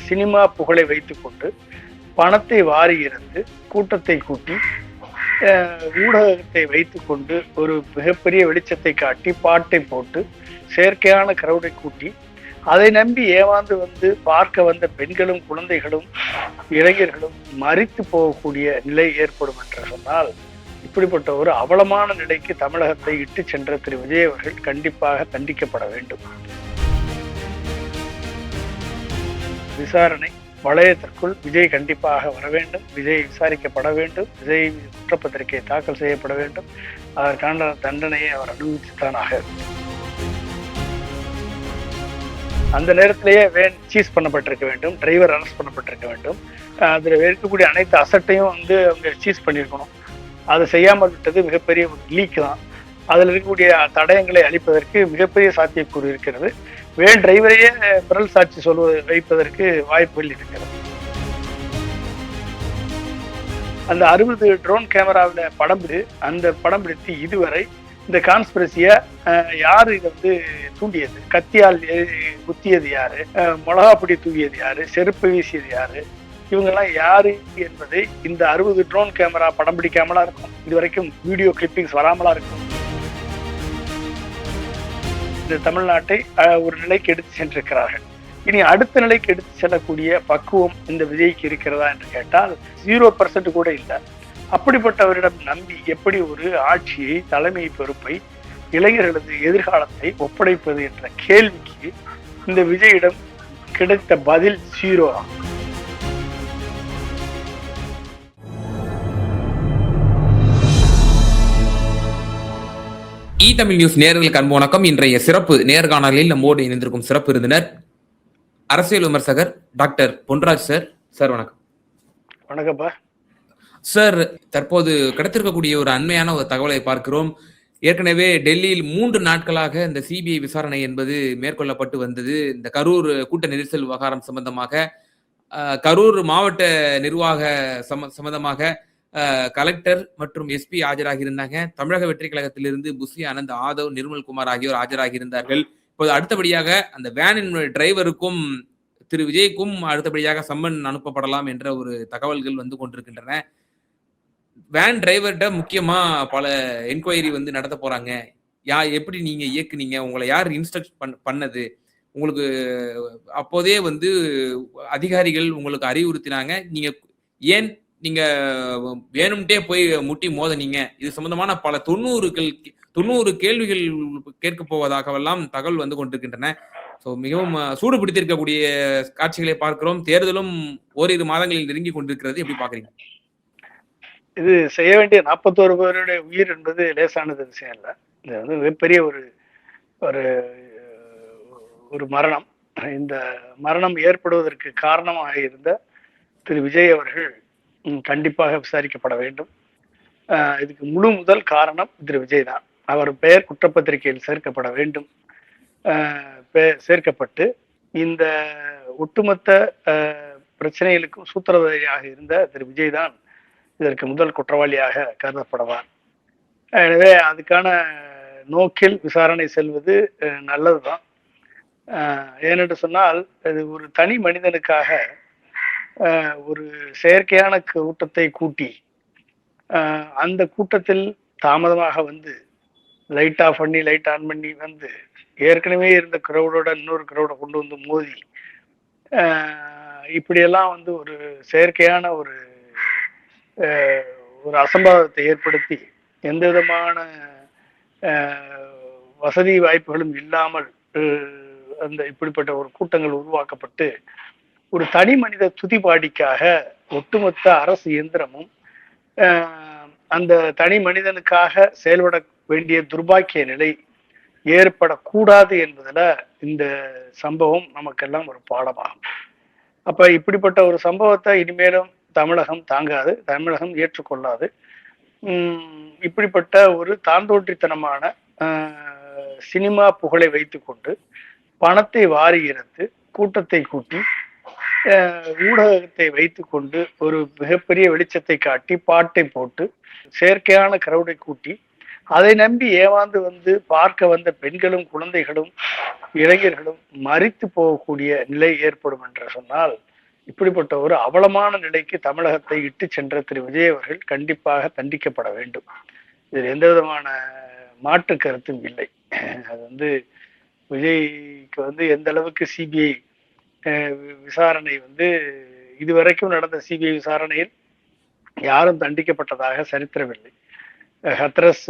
Cinema புகழை வைத்துக்கொண்டு பணத்தை வாரி இறந்து கூட்டத்தை கூட்டி ஊடகத்தை வைத்துக்கொண்டு ஒரு மிகப்பெரிய வெளிச்சத்தை காட்டி பாட்டை போட்டு செயற்கையான கிரௌடை கூட்டி அதை நம்பி ஏமாந்து வந்து பார்க்க வந்த பெண்களும் குழந்தைகளும் இளைஞர்களும் மரித்து போகக்கூடிய நிலை ஏற்படும் என்று சொன்னால் இப்படிப்பட்ட ஒரு அவலமான நிலைக்கு தமிழகத்தை இட்டு சென்ற திரு விஜய் அவர்கள் கண்டிப்பாக தண்டிக்கப்பட வேண்டும். விசாரணை வளையத்திற்குள் விஜய் கண்டிப்பாக வர வேண்டும். விஜய் விசாரிக்கப்பட வேண்டும். விஜய் குற்றப்பத்திரிகை தாக்கல் செய்யப்பட வேண்டும். அதற்கான தண்டனையை அவர் அனுபவித்துத்தான் ஆக வேண்டும். அந்த நேரத்திலேயே வேன் சீஸ் பண்ணப்பட்டிருக்க வேண்டும். டிரைவர் அரெஸ்ட் பண்ணப்பட்டிருக்க வேண்டும். அதில் இருக்கக்கூடிய அனைத்து அசட்டையும் வந்து அவங்க சீஸ் பண்ணியிருக்கணும். அதை செய்யாமல் விட்டது மிகப்பெரிய ஒரு லீக் தான். அதில் இருக்கக்கூடிய தடயங்களை அளிப்பதற்கு மிகப்பெரிய சாத்தியக்கூறு இருக்கிறது. வேன் டிரைவரையே பிறல் சாட்சி வைப்பதற்கு வாய்ப்புகள் இருக்கிறது. அந்த 60 ட்ரோன் கேமராவில் அந்த படம் பிடித்து இதுவரை இந்த கான்ஸ்பிரசிய யாரு இதை வந்து தூண்டியது, கத்தியால் குத்தியது யாரு, மிளகா பொடி தூவியது யாரு, செருப்பு வீசியது யாரு, இவங்கெல்லாம் யாரு என்பதை இந்த 60 ட்ரோன் கேமரா படம் பிடிக்காமலா இருக்கும். இதுவரைக்கும் வீடியோ கிளிப்பிங்ஸ் வராமலா இருக்கும். இந்த தமிழ்நாட்டை ஒரு நிலைக்கு எடுத்து சென்றிருக்கிறார்கள். இனி அடுத்த நிலைக்கு எடுத்து செல்லக்கூடிய பக்குவம் இந்த விஜய்க்கு இருக்கிறதா என்று கேட்டால் 0% கூட இல்லை. அப்படிப்பட்டவரிடம் நம்பி எப்படி ஒரு ஆட்சியை, தலைமை பொறுப்பை, இளைஞர்களது எதிர்காலத்தை ஒப்படைப்பது என்ற கேள்விக்கு இந்த விஜயிடம் கிடைத்த பதில் 0 தான். தமிழ் நியூஸ் நேயர்களுக்கு அன்பு வணக்கம். இன்றைய சிறப்பு நேர்காணலில் நம்மோடு இணைந்திருக்கும் சிறப்பு விருந்தினர் அரசியல் விமர்சகர் டாக்டர் பொன்ராஜ் சார். சார் வணக்கம். வணக்கம்ப்பா சார். தற்போது கிடைத்திருக்கக்கூடிய ஒரு அண்மையான ஒரு தகவலை பார்க்கிறோம். ஏற்கனவே டெல்லியில் 3 நாட்களாக இந்த சிபிஐ விசாரணை என்பது மேற்கொள்ளப்பட்டு வந்தது. இந்த கரூர் கூட்ட நெரிசல் விவகாரம் சம்பந்தமாக, கரூர் மாவட்ட நிர்வாக சம்பந்தமாக கலெக்டர் மற்றும் எஸ்பி ஆஜராகி இருந்தாங்க. தமிழக வெற்றி கழகத்திலிருந்து புசி ஆனந்த், ஆதவ், நிர்மல்குமார் ஆகியோர் ஆஜராகி இருந்தார்கள். இப்போது அடுத்தபடியாக அந்த வேனின் டிரைவருக்கும் திரு விஜய்க்கும் அடுத்தபடியாக சம்மன் அனுப்பப்படலாம் என்ற ஒரு தகவல்கள் வந்து கொண்டிருக்கின்றன. வேன் டிரைவர்கிட்ட முக்கியமா பல என்கொயரி வந்து நடத்த போறாங்க. எப்படி நீங்க இயக்குனீங்க, உங்களை யார் இன்ஸ்ட்ரக்ட் பண்ணது, உங்களுக்கு அப்போதே வந்து அதிகாரிகள் உங்களுக்கு அறிவுறுத்தினாங்க, நீங்க வேணும்ட்டே போய் முட்டி மோதனீங்க, இது சம்பந்தமான பல 90 கேள்விகள் கேட்க போவதாகவெல்லாம் தகவல் வந்து கொண்டிருக்கின்றன. மிகவும் சூடு பிடித்திருக்கக்கூடிய காட்சிகளை பார்க்கிறோம். தேர்தலும் ஓரிரு மாதங்களில் நெருங்கி கொண்டிருக்கிறது. எப்படி பாக்குறீங்க? இது செய்ய வேண்டிய 41 பேருடைய உயிர் என்பது லேசானது விஷயம் இல்லை. இது வந்து மிகப்பெரிய ஒரு மரணம். இந்த மரணம் ஏற்படுவதற்கு காரணமாக இருந்த திரு விஜய் அவர்கள் கண்டிப்பாக விசாரிக்கப்பட வேண்டும். இதுக்கு முதல் காரணம் திரு விஜய் தான். அவர் பெயர் குற்றப்பத்திரிகையில் சேர்க்கப்பட வேண்டும். சேர்க்கப்பட்டு இந்த ஒட்டுமொத்த பிரச்சனைகளுக்கும் சூத்திரதாரியாக இருந்த திரு விஜய் தான் இதற்கு முதல் குற்றவாளியாக கருதப்படுவார். எனவே அதுக்கான நோக்கில் விசாரணை செல்வது நல்லதுதான். ஏனென்று சொன்னால் அது ஒரு தனி மனிதனுக்காக ஒரு செயற்கையான கூட்டத்தை கூட்டி அந்த கூட்டத்தில் தாமதமாக வந்து லைட் ஆஃப் பண்ணி லைட் ஆன் பண்ணி வந்து ஏற்கனவே இருந்த கிரௌடோட இன்னொரு கிரௌடை கொண்டு வந்து மோதி இப்படியெல்லாம் வந்து ஒரு செயற்கையான ஒரு அசம்பாவிதத்தை ஏற்படுத்தி எந்த விதமான வசதி வாய்ப்புகளும் இல்லாமல் அந்த இப்படிப்பட்ட ஒரு கூட்டங்கள் உருவாக்கப்பட்டு ஒரு தனி மனித துதிபாடிக்காக ஒட்டுமொத்த அரசு இயந்திரமும் அந்த தனி மனிதனுக்காக செயல்பட வேண்டிய துர்பாக்கிய நிலை ஏற்படக்கூடாது என்பதுல இந்த சம்பவம் நமக்கெல்லாம் ஒரு பாடமாகும். அப்ப இப்படிப்பட்ட ஒரு சம்பவத்தை இனிமேலும் தமிழகம் தாங்காது, தமிழகம் ஏற்றுக்கொள்ளாது. இப்படிப்பட்ட ஒரு தாந்தோன்றித்தனமான சினிமா புகழை வைத்துக்கொண்டு பணத்தை வாரி இறந்து கூட்டத்தை கூட்டி ஊடகத்தை வைத்துக்கொண்டு ஒரு மிகப்பெரிய வெளிச்சத்தை காட்டி பாட்டை போட்டு செயற்கையான கிரௌடை கூட்டி அதை நம்பி ஏமாந்து வந்து பார்க்க வந்த பெண்களும் குழந்தைகளும் இளைஞர்களும் மரித்து போகக்கூடிய நிலை ஏற்படும் என்று சொன்னால் இப்படிப்பட்ட ஒரு அவலமான நிலைக்கு தமிழகத்தை இட்டு சென்ற திரு விஜய் அவர்கள் கண்டிப்பாக தண்டிக்கப்பட வேண்டும். இதில் எந்த விதமான மாற்று கருத்தும் இல்லை. அது வந்து விஜய்க்கு எந்த அளவுக்கு சிபிஐ விசாரணை இதுவரைக்கும் நடந்த சிபிஐ விசாரணையில் யாரும் தண்டிக்கப்பட்டதாக சரித்திரமில்லை. ஹத்ரஸ்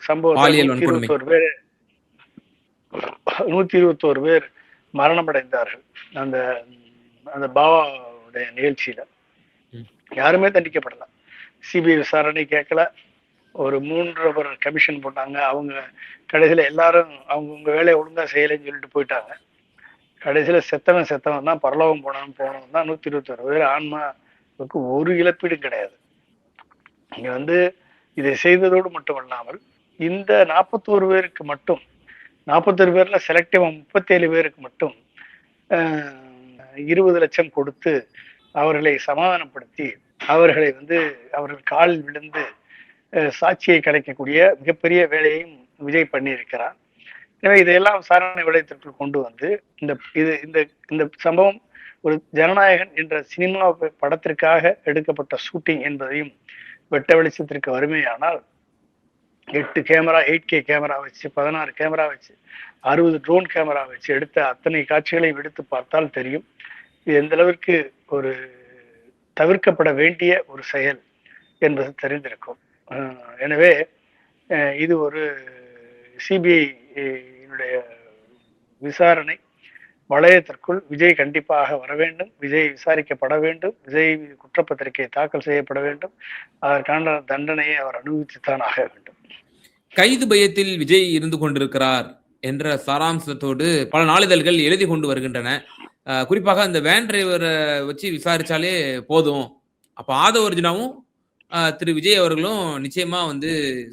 சம்பவத்தில் பாலியல் வன்கொடுமை 121 பேர் மரணமடைந்தார்கள் அந்த அந்த பாபாவுடைய நிகழ்ச்சியில. யாருமே தண்டிக்கப்படல. சிபிஐ விசாரணை கேட்கல. ஒரு 3 நபர் கமிஷன் போட்டாங்க. அவங்க கடைசியில எல்லாரும் அவங்கவுங்க வேலையை ஒழுங்கா செய்யலைன்னு சொல்லிட்டு போயிட்டாங்க. கடைசியில செத்தவன் தான் பரலோகம் போனவன் தான் 121 பேர். ஆன்மாவுக்கு ஒரு இழப்பீடும் கிடையாது. இங்க இதை செய்ததோடு மட்டுமல்லாமல் இந்த 41 பேருக்கு மட்டும் 41 பேர்ல செலக்டிவா 37 பேருக்கு மட்டும் 20 லட்சம் கொடுத்து அவர்களை சமாதானப்படுத்தி அவர்களை அவர்கள் காலில் விழுந்து சாட்சியை கிடைக்கக்கூடிய மிகப்பெரிய வேலையையும் விஜய் பண்ணி இருக்கிறார். எனவே இதையெல்லாம் விசாரணை வளையத்திற்குள் கொண்டு இந்த சம்பவம் ஒரு ஜனநாயகன் என்ற சினிமா படத்திற்காக எடுக்கப்பட்ட ஷூட்டிங் என்பதையும் வெட்ட வெளிச்சத்திற்கு வறுமையானால் 8 கேமரா 8K கேமரா வச்சு 16 கேமரா வச்சு 60 ட்ரோன் கேமரா வச்சு எடுத்த அத்தனை காட்சிகளையும் எடுத்து பார்த்தால் தெரியும் இது எந்த அளவிற்கு ஒரு தவிர்க்கப்பட வேண்டிய ஒரு செயல் என்பது தெரிந்திருக்கும். எனவே இது ஒரு சிபிஐ விசாரணை வளையத்திற்குள் விஜய் கண்டிப்பாக வர வேண்டும். விஜய் விசாரிக்கப்பட வேண்டும். விஜய் குற்றப்பத்திரிகை தாக்கல் செய்யப்பட வேண்டும். அதற்கான தண்டனையை அவர் அனுபவித்துத்தான் ஆக வேண்டும். கைது பயத்தில் விஜய் இருந்து கொண்டிருக்கிறார் என்ற சாராம்சத்தோடு பல நாளிதழ்கள் எழுதி கொண்டு வருகின்றன. குறிப்பாக அந்த வேன் டிரைவரை வச்சு விசாரிச்சாலே போதும், அப்ப ஆதவர்ஜுனாவும் திரு விஜய் அவர்களும் நிச்சயமா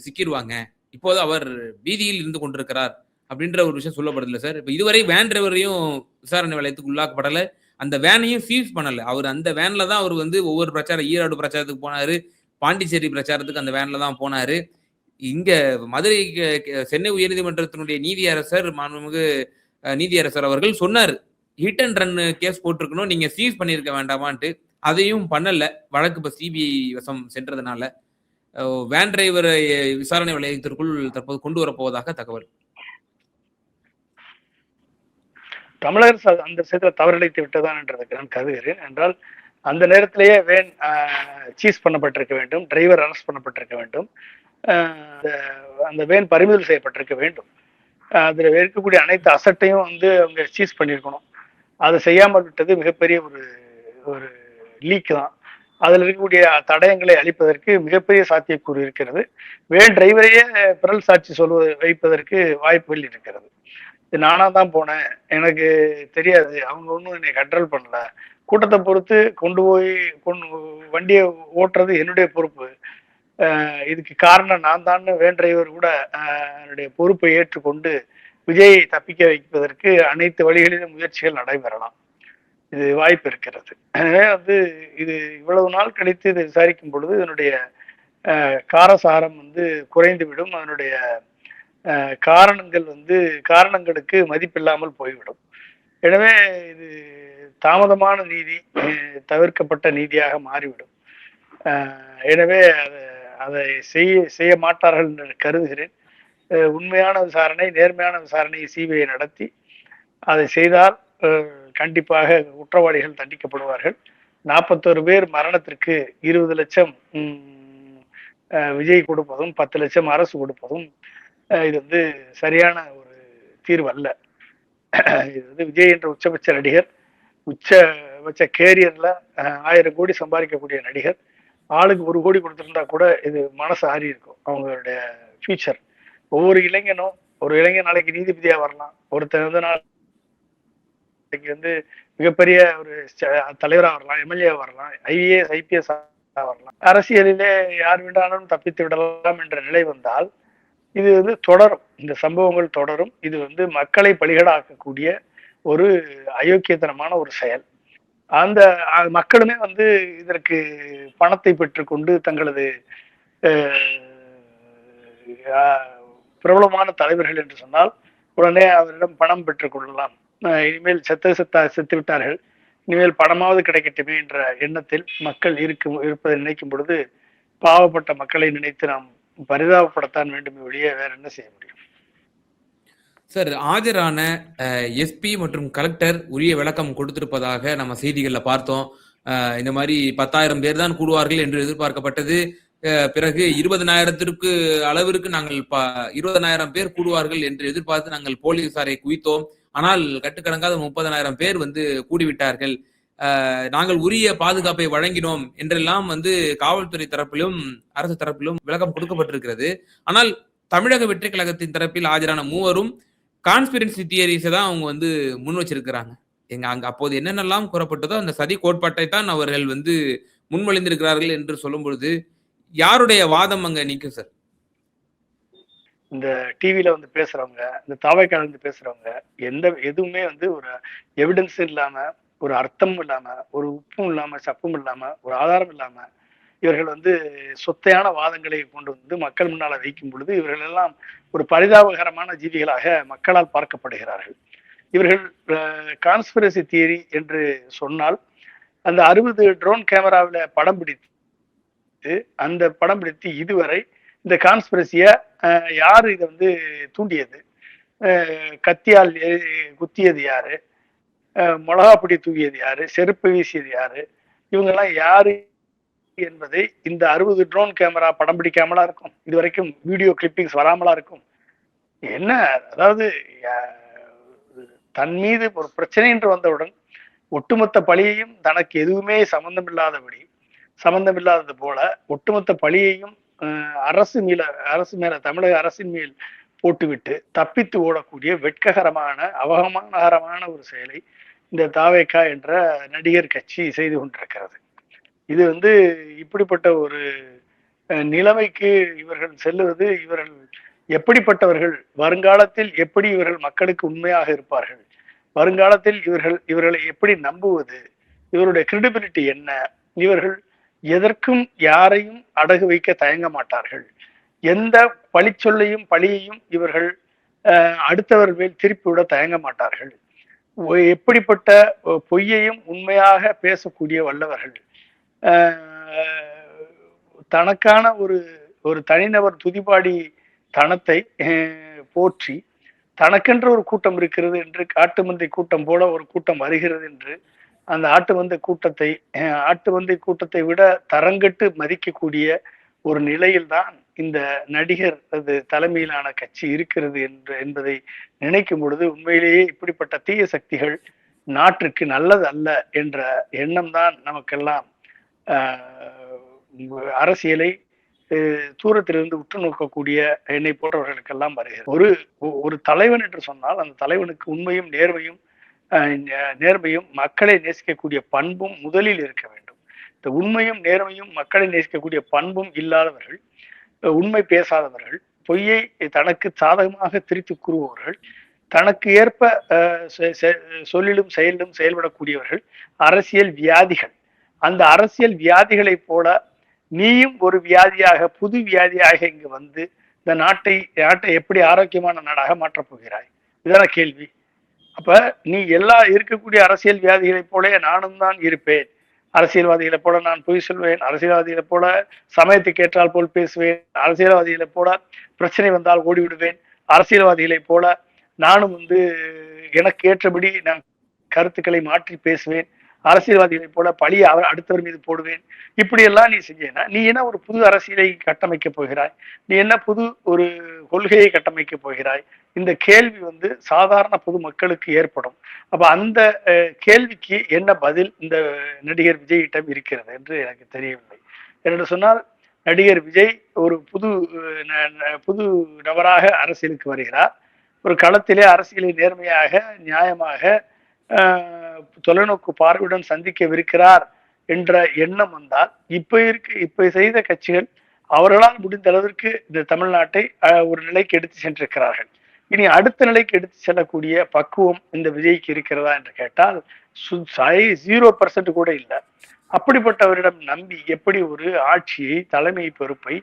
சிக்கிடுவாங்க, இப்போது அவர் வீதியில் இருந்து கொண்டிருக்கிறார் அப்படின்ற ஒரு விஷயம் சொல்லப்படுதுல்ல சார். இப்ப இதுவரை வேன் டிரைவரையும் விசாரணை வளையத்துக்கு உள்ளாக்கப்படல, அந்த வேனையும் சீஸ் பண்ணல. அவர் அந்த வேன்ல தான் அவர் ஒவ்வொரு பிரச்சாரம், ஈரோடு பிரச்சாரத்துக்கு போனாரு, பாண்டிச்சேரி பிரச்சாரத்துக்கு அந்த வேன்ல தான் போனாரு. இங்க மதுரை சென்னை உயர்நீதிமன்றத்தினுடைய நீதியரசர் மாண்புமிகு நீதியரசர் அவர்கள் சொன்னார், ஹிட் அண்ட் ரன் கேஸ் போட்டிருக்கணும், நீங்க சீஸ் பண்ணிருக்க வேண்டாமான்ட்டு. அதையும் பண்ணல. வழக்கு இப்ப சிபிஐ வசம் சென்றதுனால வேன் டிரைவர் விசாரணை வளையத்திற்குள் தற்போது கொண்டு வரப்போவதாக தகவல். தமிழக அரசு அந்த விஷயத்துல தவறிழைத்து விட்டதான் என்றதுக்கு நான் கருதுகிறேன். என்றால் அந்த நேரத்திலேயே வேன் சீஸ் பண்ணப்பட்டிருக்க வேண்டும், டிரைவர் அரெஸ்ட் பண்ணப்பட்டிருக்க வேண்டும், அந்த வேன் பறிமுதல் செய்யப்பட்டிருக்க வேண்டும். அதுல இருக்கக்கூடிய அனைத்து அசட்டையும் அவங்க சீஸ் பண்ணியிருக்கணும். அதை செய்யாமல் விட்டது மிகப்பெரிய ஒரு லீக் தான். அதுல இருக்கக்கூடிய தடயங்களை அளிப்பதற்கு மிகப்பெரிய சாத்தியக்கூறு இருக்கிறது. வேன் டிரைவரையே பிறல் சாட்சி வைப்பதற்கு வாய்ப்புகள் இருக்கிறது. நானா தான் போனேன், எனக்கு தெரியாது, அவங்க ஒன்றும் என்னை கண்ட்ரோல் பண்ணல, கூட்டத்தை பொறுத்து கொண்டு போய் வண்டியை ஓட்டுறது என்னுடைய பொறுப்பு, இதுக்கு காரணம் நான் தான் வேன் டிரைவர் கூட என்னுடைய பொறுப்பை ஏற்றுக்கொண்டு விஜயை தப்பிக்க வைப்பதற்கு அனைத்து வழிகளிலும் முயற்சிகள் நடைபெறலாம். இது வாய்ப்பு இருக்கிறது. எனவே இது இவ்வளவு நாள் கழித்து இதை விசாரிக்கும் பொழுது இதனுடைய காரசாரம் குறைந்துவிடும். அதனுடைய காரணங்களுக்கு மதிப்பில்லாமல் போய்விடும். எனவே இது தாமதமான நீதி தவிர்க்கப்பட்ட நீதியாக மாறிவிடும். எனவே அதை செய்ய மாட்டார்கள் என்று கருதுகிறேன். உண்மையான விசாரணை, நேர்மையான விசாரணையை சிபிஐ நடத்தி அதை செய்தால் கண்டிப்பாக குற்றவாளிகள் தண்டிக்கப்படுவார்கள். 41 பேர் மரணத்திற்கு 20 லட்சம் விஜய் கொடுப்பதும் 10 லட்சம் அரசு கொடுப்பதும் இது சரியான ஒரு தீர்வு அல்ல. இது விஜய் என்ற உச்சபட்ச நடிகர், உச்சபட்ச கேரியர்ல 1000 கோடி சம்பாதிக்கக்கூடிய நடிகர், ஆளுக்கு 1 கோடி கொடுத்திருந்தா கூட இது மனசு ஆறி இருக்கும். அவங்களுடைய ஃபியூச்சர். ஒவ்வொரு இளைஞனும், ஒரு இளைஞன் நாளைக்கு நீதிபதியா வரலாம், ஒருத்தர் நாளைக்கு மிகப்பெரிய ஒரு தலைவரா வரலாம், எம்எல்ஏ வரலாம், ஐஏஎஸ் ஐபிஎஸ் வரலாம். அரசியலிலே யார் வேண்டாலும் தப்பித்து விடலாம் என்ற நிலை வந்தால் இது தொடரும். இந்த சம்பவங்கள் தொடரும். இது மக்களை பலிகடாக்கக்கூடிய ஒரு அயோக்கியத்தனமான ஒரு செயல். அந்த மக்களுமே இதற்கு பணத்தை பெற்றுக்கொண்டு தங்களது பிரபலமான தலைவர்கள் என்று சொன்னால் உடனே அவரிடம் பணம் பெற்றுக் கொள்ளலாம். இனிமேல் செத்து விட்டார்கள், இனிமேல் பணமாவது கிடைக்கட்டுமே என்ற எண்ணத்தில் மக்கள் இருப்பதை நினைக்கும் பொழுது பாவப்பட்ட மக்களை நினைத்து நாம் பரிதாபப்படத்தான் வேண்டுமே ஒழிய வேற என்ன செய்ய முடியும்? சார், ஆஜரான எஸ்பி மற்றும் கலெக்டர் உரிய விளக்கம் கொடுத்திருப்பதாக நம்ம செய்திகள்ல பார்த்தோம். இந்த மாதிரி 10,000 பேர் தான் கூடுவார்கள் என்று எதிர்பார்க்கப்பட்டது. பிறகு 20,000 அளவிற்கு நாங்கள் 20,000 பேர் கூடுவார்கள் என்று எதிர்பார்த்து நாங்கள் போலீசாரை குவித்தோம். ஆனால் கட்டுக்கடங்காத 30,000 பேர் கூடிவிட்டார்கள். நாங்கள் உரிய பாதுகாப்பை வழங்கினோம் என்றெல்லாம் காவல்துறை தரப்பிலும் அரசு தரப்பிலும் விளக்கம் கொடுக்கப்பட்டிருக்கிறது. ஆனால் தமிழக வெற்றி கழகத்தின் தரப்பில் ஆஜரான மூவரும் கான்ஸ்பிரன்சி தியரிஸை தான் அவங்க முன் வச்சிருக்கிறாங்க. அங்க அப்போது என்னென்னலாம் கூறப்பட்டதோ அந்த சதி கோட்பாட்டை தான் அவர்கள் முன்மொழிந்திருக்கிறார்கள் என்று சொல்லும் பொழுது யாருடைய வாதம் அங்க நிற்கும் சார்? இந்த டிவில பேசுறவங்க, இந்த தாவைக்கால பேசுறவங்க எதுவுமே ஒரு எவிடன்ஸ் இல்லாம, ஒரு அர்த்தமும் இல்லாம, ஒரு உப்பும் இல்லாம, சப்பும் இல்லாம, ஒரு ஆதாரம் இல்லாம இவர்கள் சொத்தையான வாதங்களை கொண்டு மக்கள் முன்னால வைக்கும் பொழுது இவர்கள் எல்லாம் ஒரு பரிதாபகரமான ஜீவிகளாக மக்களால் பார்க்கப்படுகிறார்கள். இவர்கள் கான்ஸ்பிரசி தியரி என்று சொன்னால் அந்த 60 ட்ரோன் கேமராவில படம் பிடித்து அந்த படம் பிடித்து இதுவரை இந்த கான்ஸ்பிரசிய யாரு இதை தூண்டியது, கத்தியால் குத்தியது யாரு, மிளகா பொடி தூக்கியது யாரு, செருப்பு வீசியது யாரு, இவங்கெல்லாம் யாரு என்பதை இந்த 60 ட்ரோன் கேமரா படம் பிடிக்காமலா இருக்கும்? இதுவரைக்கும் வீடியோ கிளிப்பிங்ஸ் வராமலா இருக்கும்? என்ன, அதாவது தன் மீது ஒரு பிரச்சனை என்று வந்தவுடன் ஒட்டுமொத்த பழியையும் தனக்கு எதுவுமே சம்பந்தம் இல்லாதது போல ஒட்டுமொத்த பழியையும் அரசு மேல தமிழக அரசின் மேல் போட்டுவிட்டு தப்பித்து ஓடக்கூடிய வெட்ககரமான அவமானகரமான ஒரு செயலை இந்த தாவேகா என்ற நடிகர் கட்சி செய்து கொண்டிருக்கிறது. இது இப்படிப்பட்ட ஒரு நிலைமைக்கு இவர்கள் செல்லுவது, இவர்கள் எப்படிப்பட்டவர்கள், வருங்காலத்தில் எப்படி இவர்கள் மக்களுக்கு உண்மையாக இருப்பார்கள், வருங்காலத்தில் இவர்களை எப்படி நம்புவது, இவருடைய கிரெடிபிலிட்டி என்ன, இவர்கள் எதற்கும் யாரையும் அடகு வைக்க தயங்க மாட்டார்கள், எந்த பழியையும் இவர்கள் அடுத்தவர் மேல் திருப்பிவிட தயங்க மாட்டார்கள், எப்படிப்பட்ட பொய்யையும் உண்மையாக பேசக்கூடிய வல்லவர்கள், தனக்கான ஒரு தனிநபர் துதிபாடி தனத்தை போற்றி தனக்கென்ற ஒரு கூட்டம் இருக்கிறது என்று, ஆட்டுமந்தை கூட்டம் போல ஒரு கூட்டம் வருகிறது என்று அந்த ஆட்டுமந்தை கூட்டத்தை விட தரங்கட்டு மதிக்கக்கூடிய ஒரு நிலையில்தான் இந்த நடிகர் தலைமையிலான கட்சி இருக்கிறது என்பதை நினைக்கும் பொழுது உண்மையிலேயே இப்படிப்பட்ட தீய சக்திகள் நாட்டிற்கு நல்லது அல்ல என்ற எண்ணம் தான் நமக்கெல்லாம் அரசியலை தூரத்திலிருந்து உற்று நோக்கக்கூடிய என்னை போன்றவர்களுக்கெல்லாம் வருகிறது. ஒரு தலைவன் என்று சொன்னால் அந்த தலைவனுக்கு உண்மையும் நேர்மையும் மக்களை நேசிக்கக்கூடிய பண்பும் முதலில் இருக்க வேண்டும். இந்த உண்மையும் நேர்மையும் மக்களை நேசிக்கக்கூடிய பண்பும் இல்லாதவர்கள், உண்மை பேசாதவர்கள், பொய்யை தனக்கு சாதகமாக திரித்து கூறுபவர்கள், தனக்கு ஏற்ப சொல்லிலும் செயலிலும் செயல்படக்கூடியவர்கள் அரசியல் வியாதிகள். அந்த அரசியல் வியாதிகளை போல நீயும் ஒரு வியாதியாக, புது வியாதியாக இங்கு இந்த நாட்டை எப்படி ஆரோக்கியமான நாடாக மாற்றப் போகிறாய்? இதான கேள்வி. அப்ப நீ இருக்கக்கூடிய அரசியல் வியாதிகளை போல நானும் தான் இருப்பேன், அரசியல்வாதிகளை போல நான் பொய் சொல்வேன், அரசியல்வாதிகளை போல சமயத்துக்கு ஏற்றால் போல் பேசுவேன், அரசியல்வாதிகளை போல பிரச்சனை வந்தால் ஓடிவிடுவேன், அரசியல்வாதிகளை போல நானும் எனக்கு ஏற்றபடி நான் கருத்துக்களை மாற்றி பேசுவேன், அரசியல்வாதிகளை போல பழியை அடுத்தவர் மீது போடுவேன். இப்படியெல்லாம் நீ செஞ்சேன்னா நீ என்ன ஒரு புது அரசியலை கட்டமைக்க போகிறாய்? நீ என்ன புது ஒரு கொள்கையை கட்டமைக்க போகிறாய்? இந்த கேள்வி சாதாரண பொது மக்களுக்கு ஏற்படும். அப்ப அந்த கேள்விக்கு என்ன பதில் இந்த நடிகர் விஜயிடம் இருக்கிறது என்று எனக்கு தெரியவில்லை. என்று சொன்னால் நடிகர் விஜய் ஒரு புது நபராக அரசியலுக்கு வருகிறார். ஒரு களத்திலே அரசியலை நேர்மையாக, நியாயமாக, தொலைநோக்கு பார்வையுடன் சந்திக்கவிருக்கிறார் என்ற எண்ணம் வந்தால் இப்ப செய்த கட்சிகள் அவர்களால் முடிந்த அளவிற்கு இந்த தமிழ்நாட்டை ஒரு நிலைக்கு எடுத்து சென்றிருக்கிறார்கள். இனி அடுத்த நிலைக்கு எடுத்து செல்லக்கூடிய பக்குவம் இந்த விஜய்க்கு இருக்கிறதா என்று கேட்டால் 0% கூட இல்லை. அப்படிப்பட்டவரிடம் நம்பி எப்படி ஒரு ஆட்சியை, தலைமை பொறுப்பை,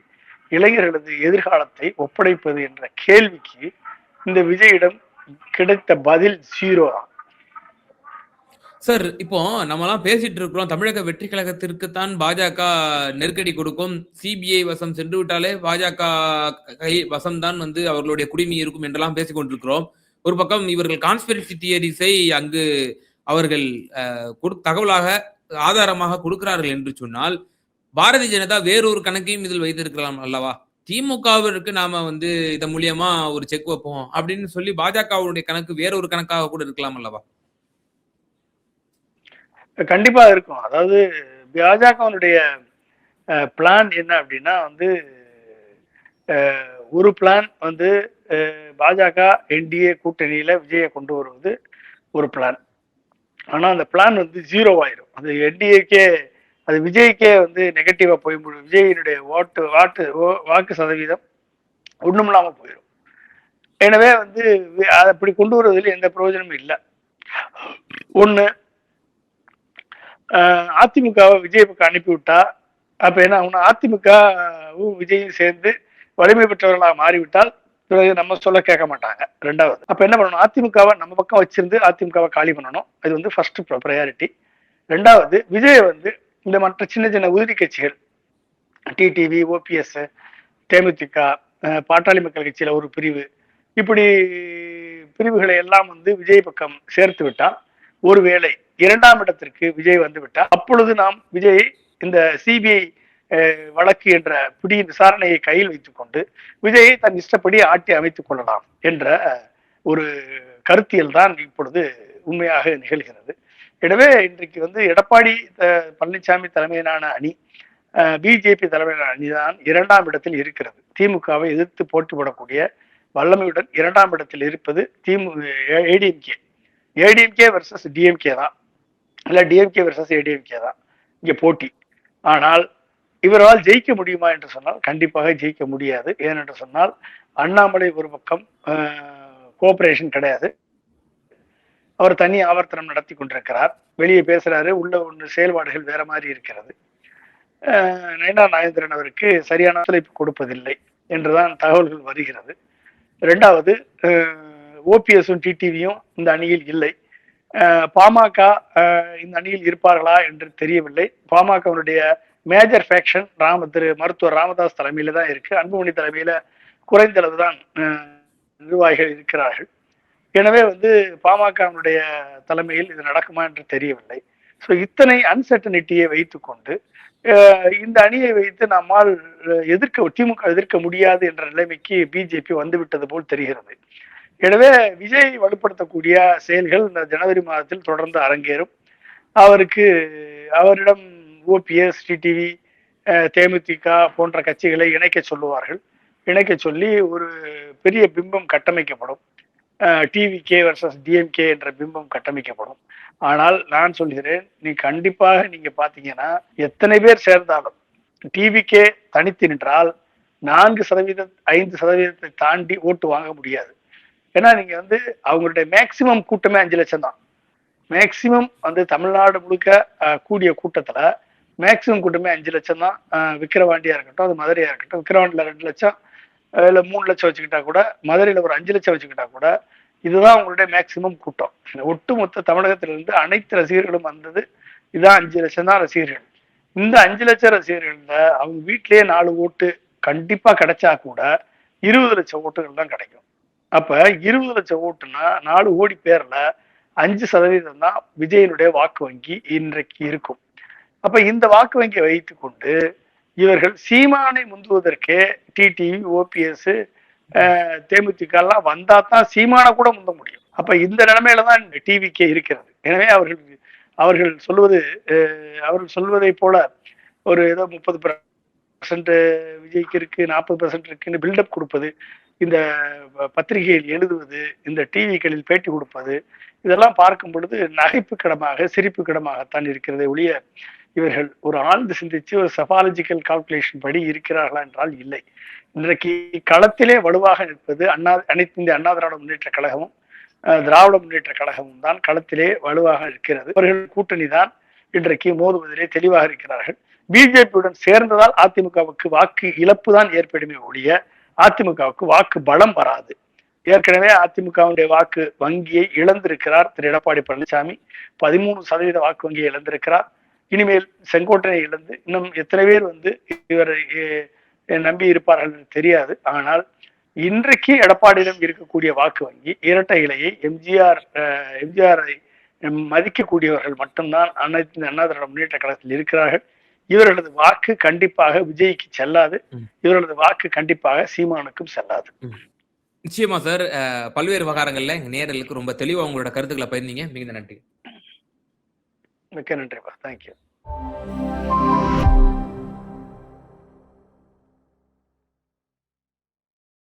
இளைஞர்களது எதிர்காலத்தை ஒப்படைப்பது என்ற கேள்விக்கு இந்த விஜயிடம் கிடைத்த பதில் 0 தான். சார், இப்போ நம்மலாம் பேசிட்டு இருக்கிறோம். தமிழக வெற்றி கழகத்திற்குத்தான் பாஜக நெருக்கடி கொடுக்கும். சிபிஐ வசம் சென்று விட்டாலே பாஜக கை வசம் தான் வந்து அவர்களுடைய குடிமை இருக்கும் என்றெல்லாம் பேசிக் கொண்டிருக்கிறோம். ஒரு பக்கம் இவர்கள் கான்ஸ்பிரசி தியரிஸை அங்கு அவர்கள் தகவலாக ஆதாரமாக கொடுக்கிறார்கள் என்று சொன்னால், பாரதிய ஜனதா வேறொரு கணக்கையும் இதில் வைத்திருக்கலாம் அல்லவா? திமுகவிற்கு நாம வந்து இதன் மூலியமா ஒரு செக் வைப்போம் அப்படின்னு சொல்லி பாஜகவுடைய கணக்கு வேறொரு கணக்காக கூட இருக்கலாம் அல்லவா? கண்டிப்பா இருக்கும். அதாவது பாஜகவினுடைய பிளான் என்ன அப்படின்னா வந்து ஒரு பிளான் வந்து பாஜக என்டிஏ கூட்டணியில விஜயை கொண்டு வருவது ஒரு பிளான். ஆனா அந்த பிளான் வந்து ஜீரோ ஆயிரும். அது என்டிஏக்கே அது விஜய்க்கே வந்து நெகட்டிவா போய் விஜயினுடைய வாக்கு சதவீதம் ஒண்ணும் இல்லாம போயிடும். எனவே வந்து அப்படி கொண்டு வருவதில் எந்த பிரயோஜனமும் இல்லை. ஒண்ணு, அதிமுகவை விஜய் பக்கம் அனுப்பிவிட்டா அப்ப என்ன ஆகும்னா அதிமுகவும் விஜயும் சேர்ந்து வலிமை பெற்றவர்களாக மாறிவிட்டால் பிறகு நம்ம சொல்ல கேட்க மாட்டாங்க. ரெண்டாவது, அப்ப என்ன பண்ணணும், அதிமுகவை நம்ம பக்கம் வச்சிருந்து அதிமுகவை காலி பண்ணணும். இது வந்து ஃபர்ஸ்ட் ப்ரையாரிட்டி. ரெண்டாவது, விஜய் வந்து இந்த மற்ற சின்ன சின்ன உதிரி கட்சிகள் டிடிவி, ஓபிஎஸ், தேமுதிக, பாட்டாளி மக்கள் கட்சியில ஒரு பிரிவு, இப்படி பிரிவுகளை எல்லாம் வந்து விஜய் பக்கம் சேர்த்து விட்டால், ஒருவேளை இரண்டாம் இடத்திற்கு விஜய் வந்து விட்டால் அப்பொழுது நாம் விஜய் இந்த சிபிஐ வழக்கு என்ற பிடியின் விசாரணையை கையில் வைத்துக் கொண்டு விஜயை தன் இஷ்டப்படி ஆட்டி அமைத்துக் கொள்ளலாம் என்ற ஒரு கருத்தியல் தான் இப்பொழுது உண்மையாக நிகழ்கிறது. எனவே இன்றைக்கு வந்து எடப்பாடி பழனிசாமி தலைமையிலான அணி, பிஜேபி தலைமையிலான அணிதான் இரண்டாம் இடத்தில் இருக்கிறது. திமுகவை எதிர்த்து போட்டிவிடக்கூடிய வல்லமையுடன் இரண்டாம் இடத்தில் இருப்பது ஏடிஎம்கே. ஏடிஎம்கே வெர்சஸ் டிஎம்கே தான், இல்ல டிஎம்கே வெர்சஸ் ஏடிஎம்கே தான் இங்க போட்டி. ஆனால் இவரால் ஜெயிக்க முடியுமா என்று சொன்னால் கண்டிப்பாக ஜெயிக்க முடியாது. ஏனென்று சொன்னால் அண்ணாமலை ஒரு பக்கம் கோஆபரேஷன் கிடையாது, அவர் தனி ஆவர்த்தனம் நடத்தி கொண்டிருக்கிறார், வெளியே பேசுறாரு, உள்ள ஒன்று செயல்பாடுகள் வேற மாதிரி இருக்கிறது. நயனா நாகேந்திரன் அவருக்கு சரியான ஒத்துழைப்பு கொடுப்பதில்லை என்றுதான் தகவல்கள் வருகிறது. இரண்டாவது, ஓபிஎஸும் டிடிவியும் இந்த அணியில் இல்லை. பாமக இந்த அணியில் இருப்பார்களா என்று தெரியவில்லை. பாமகவுடைய மேஜர் ஃபேக்ஷன் மருத்துவர் ராமதாஸ் தலைமையில தான் இருக்கு. அன்புமணி தலைமையில குறைந்த அளவு தான் நிர்வாகிகள் இருக்கிறார்கள். எனவே வந்து பாமகவுடைய தலைமையில் இது நடக்குமா என்று தெரியவில்லை. ஸோ இத்தனை அன்சர்டனிட்டியை வைத்துக்கொண்டு இந்த அணியை வைத்து நம்மால் திமுக எதிர்க்க முடியாது என்ற நிலைமைக்கு பிஜேபி வந்துவிட்டது போல் தெரிகிறது. எனவே விஜய் வலுப்படுத்தக்கூடிய செயல்கள் இந்த ஜனவரி மாதத்தில் தொடர்ந்து அரங்கேறும். அவரிடம் ஓபிஎஸ், டிடிவி, தேமுதிக போன்ற கட்சிகளை இணைக்க சொல்லுவார்கள். இணைக்க சொல்லி ஒரு பெரிய பிம்பம் கட்டமைக்கப்படும். டிவிகே வர்சஸ் டிஎம்கே என்ற பிம்பம் கட்டமைக்கப்படும். ஆனால் நான் சொல்கிறேன், நீங்க பாத்தீங்கன்னா எத்தனை பேர் சேர்ந்தாலும் டிவிகே தனித்து நின்றால் 4%, 5% தாண்டி ஓட்டு வாங்க முடியாது. ஏன்னா நீங்க வந்து அவங்களுடைய மேக்சிமம் கூட்டமே 5 லட்சம் தான். மேக்சிமம் வந்து தமிழ்நாடு முழுக்க கூடிய கூட்டத்துல மேக்சிமம் கூட்டமே 5 லட்சம் தான். விக்கிரவாண்டியா இருக்கட்டும், அது மதுரையா இருக்கட்டும், விக்கிரவாண்டியில 2 லட்சம் இல்ல 3 லட்சம் வச்சுக்கிட்டா கூட, மதுரையில ஒரு 5 லட்சம் வச்சுக்கிட்டா கூட, இதுதான் அவங்களுடைய மேக்சிமம் கூட்டம். ஒட்டுமொத்த தமிழகத்திலிருந்து அனைத்து ரசிகர்களும் வந்தது இதான் 5 லட்சம் தான் ரசிகர்கள். இந்த 5 லட்சம் ரசிகர்கள்ல அவங்க வீட்லயே 4 ஓட்டு கண்டிப்பா கிடைச்சா கூட 20 லட்சம் ஓட்டுகள் தான் கிடைக்கும். அப்ப 20 லட்சம் ஓட்டுனா 4 கோடி பேர்ல 5% தான் விஜயனுடைய வாக்கு வங்கி இன்றைக்கு இருக்கும். அப்ப இந்த வாக்கு வங்கியை வைத்துக் கொண்டு இவர்கள் சீமானை முந்துவதற்கே டிடிவி, ஓபிஎஸ், தேமுதிக எல்லாம் வந்தா தான் சீமானை கூட முந்த முடியும். அப்ப இந்த நிலைமையில தான் டிவிக்கே இருக்கிறது. எனவே அவர்கள் சொல்வதை போல ஒரு ஏதோ 30% விஜய்க்கு இருக்கு, 40% இருக்குன்னு பில்டப் கொடுப்பது, இந்த பத்திரிகையில் எழுதுவது, இந்த டிவிகளில் பேட்டி கொடுப்பது, இதெல்லாம் பார்க்கும் பொழுது நகைப்புக்கிடமாக சிரிப்புக்கிடமாகத்தான் இருக்கிறதே ஒழிய இவர்கள் ஒரு ஆழ்ந்து சிந்திச்சு ஒரு சபாலஜிக்கல் கால்குலேஷன் படி இருக்கிறார்களா என்றால் இல்லை. இன்றைக்கு களத்திலே வலுவாக நிற்பது அனைத்து இந்திய அண்ணா திராவிட முன்னேற்ற கழகமும் திராவிட முன்னேற்ற கழகமும் தான் களத்திலே வலுவாக இருக்கிறது. அவர்கள் கூட்டணி தான் இன்றைக்கு மோதுவதிலே தெளிவாக இருக்கிறார்கள். பிஜேபியுடன் சேர்ந்ததால் அதிமுகவுக்கு வாக்கு இழப்பு தான் ஏற்படுமே ஒழிய அதிமுகவுக்கு வாக்கு பலம் வராது. ஏற்கனவே அதிமுகவுடைய வாக்கு வங்கியை இழந்திருக்கிறார் திரு எடப்பாடி பழனிசாமி. 13% வாக்கு வங்கியை இழந்திருக்கிறார். இனிமேல் செங்கோட்டையை இழந்து இன்னும் எத்தனை பேர் இவரை நம்பி இருப்பார்கள் தெரியாது. ஆனால் இன்றைக்கு எடப்பாடியிடம் இருக்கக்கூடிய வாக்கு வங்கி இரட்டை இலையை எம்ஜிஆரை மதிக்கக்கூடியவர்கள் மட்டும்தான் அனைத்து அண்ணா திராவிட முன்னேற்ற கழகத்தில் இருக்கிறார்கள். இவர்களது வாக்கு கண்டிப்பாக விஜய்க்கு செல்லாது. இவர்களது வாக்கு கண்டிப்பாக சீமானுக்கும் செல்லாது. நிச்சயமா சார். பல்வேறு விவகாரங்கள்ல எங்க நேயர்களுக்கு ரொம்ப தெளிவா உங்களோட கருத்துக்களை பகிர்ந்தீங்க. மிகுந்த நன்றி. மிக்க நன்றிப்பா. தேங்க்யூ.